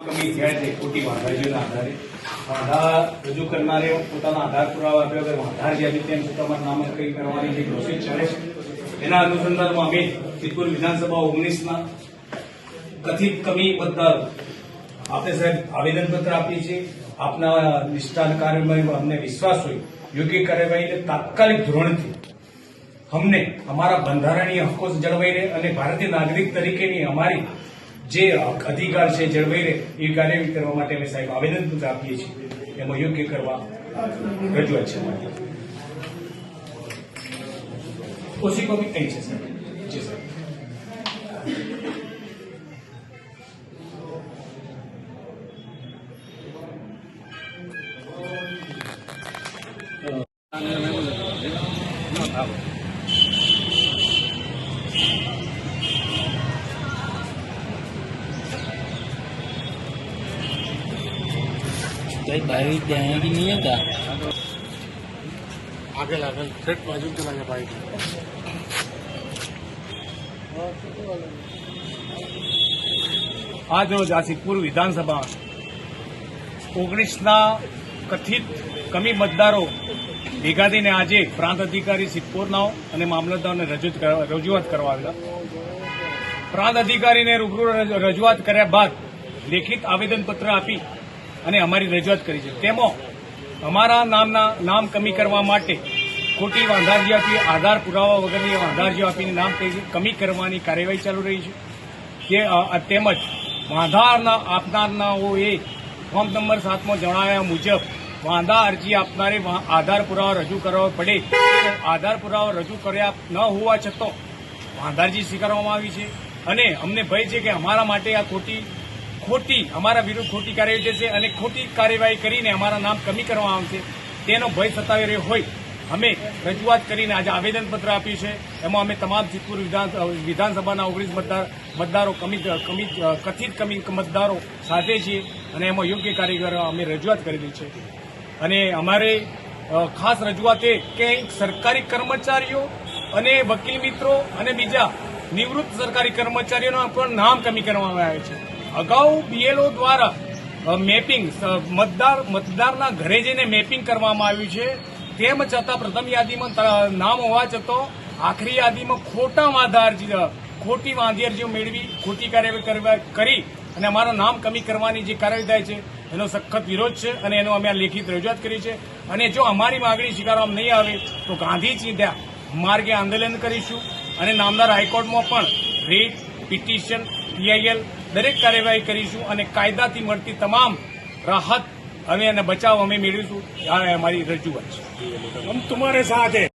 કમી થયા છે ખોટી વાંધાજીઓના આધારે આધાર રજૂ કરનારે પોતાના આધાર પુરાવા આપ્યા વગર આધાર જે આપી તેમ તમારા નામ કઈ કરવાની જે પ્રોસેસ ચાલે છે એના અનુસંધાનમાં અમે સિદ્ધપુર વિધાનસભા 19ના કથિત કમી મતદારો આપણે સાહેબ આવેદનપત્ર આપીએ છીએ. આપના નિષ્ઠાન કાર્યમાં અમને વિશ્વાસ હોય યોગ્ય કાર્યવાહીને તાત્કાલિક ધોરણથી અમને અમારા બંધારણીય હકો જળવાઈ રહે અને ભારતીય નાગરિક તરીકેની અમારી જે અધિકાર છે જળવાઈ રહે એ કાર્યવાહી કરવા માટે અમે સાહેબ આવેદનપત્ર આપીએ છીએ. એમાં યોગ્ય કરવા રજૂઆત છે. ઓછી કોપી કઈ છે સાહેબ? જી સાહેબ. कई बाइक जाएगी नहीं है क्या? आगे सेट बाजू चला बाइक આજ રોજ આ સિદ્ધપુર વિધાનસભા 19ના કથિત કમી મતદારો ભેગા થઈને આજે પ્રાંત અધિકારી સિદ્ધપુરના અને મામલતદારને રજૂઆત કરવા આવેલા. પ્રાંત અધિકારીને રૂબરૂ રજૂઆત કર્યા બાદ લેખિત આવેદનપત્ર આપી અને અમારી રજૂઆત કરી છે. તેમાં અમારા નામ કમી કરવા માટે ખોટી વાંધારજી આપી આધાર પુરાવા વગરની વાંધારજીઓ આપીને નામ કમી કરવાની કાર્યવાહી ચાલુ રહી છે. તેમજ વાંધારના આપનારનાઓએ ફોર્મ નંબર 7માં જણાવ્યા મુજબ વાંધા અરજી આપનારે આધાર પુરાવા રજૂ કરવા પડે. આધાર પુરાવા રજૂ કર્યા ન હોવા છતાં વાંધારજી સ્વીકારવામાં આવી છે અને અમને ભય છે કે અમારા માટે આ ખોટી અમારા વિરુદ્ધ ખોટી કાર્યવાહી થશે અને ખોટી કાર્યવાહી કરીને અમારા નામ કમી કરવામાં આવશે તેનો ભય સતાવી રહ્યો હોય અમે રજૂઆત કરીને આજે આવેદનપત્ર આપ્યું છે. એમાં અમે તમામ સિદ્ધપુર વિધાનસભાના 19 મતદારો કથિત કમી મતદારો સાથે છીએ અને એમાં યોગ્ય કાર્ય અમે રજૂઆત કરેલી છે. અને અમારે ખાસ રજૂઆત એ કે સરકારી કર્મચારીઓ અને વકીલ મિત્રો અને બીજા નિવૃત્ત સરકારી કર્મચારીઓના પણ નામ કમી કરવામાં આવે છે. અગાઉ બીએલઓ દ્વારા મેપિંગ મતદારના ઘરે જઈને મેપિંગ કરવામાં આવ્યું છે. તેમ છતાં પ્રથમ યાદીમાં નામ હોવા છતાં આખરી યાદીમાં ખોટી વાંધી મેળવી ખોટી કાર્યવાહી કરી અને અમારા નામ કમી કરવાની જે કાર્યવાહી થાય છે એનો સખત વિરોધ છે અને એનો અમે લેખિત રજૂઆત કરી છે. અને જો અમારી માગણી સ્વીકારવામાં નહીં આવે તો ગાંધી ચિંધ્યા માર્ગે આંદોલન કરીશું અને નામદાર હાઈકોર્ટમાં પણ રીટ પિટિશન પીઆઈએલ દરેક કાર્યવાહી કરીશું અને કાયદાથી મળતી તમામ રાહત અને બચાવ અમે મેળવીશું. આ અમારી રજૂઆત છે. हम तुम्हारे साथ हैं.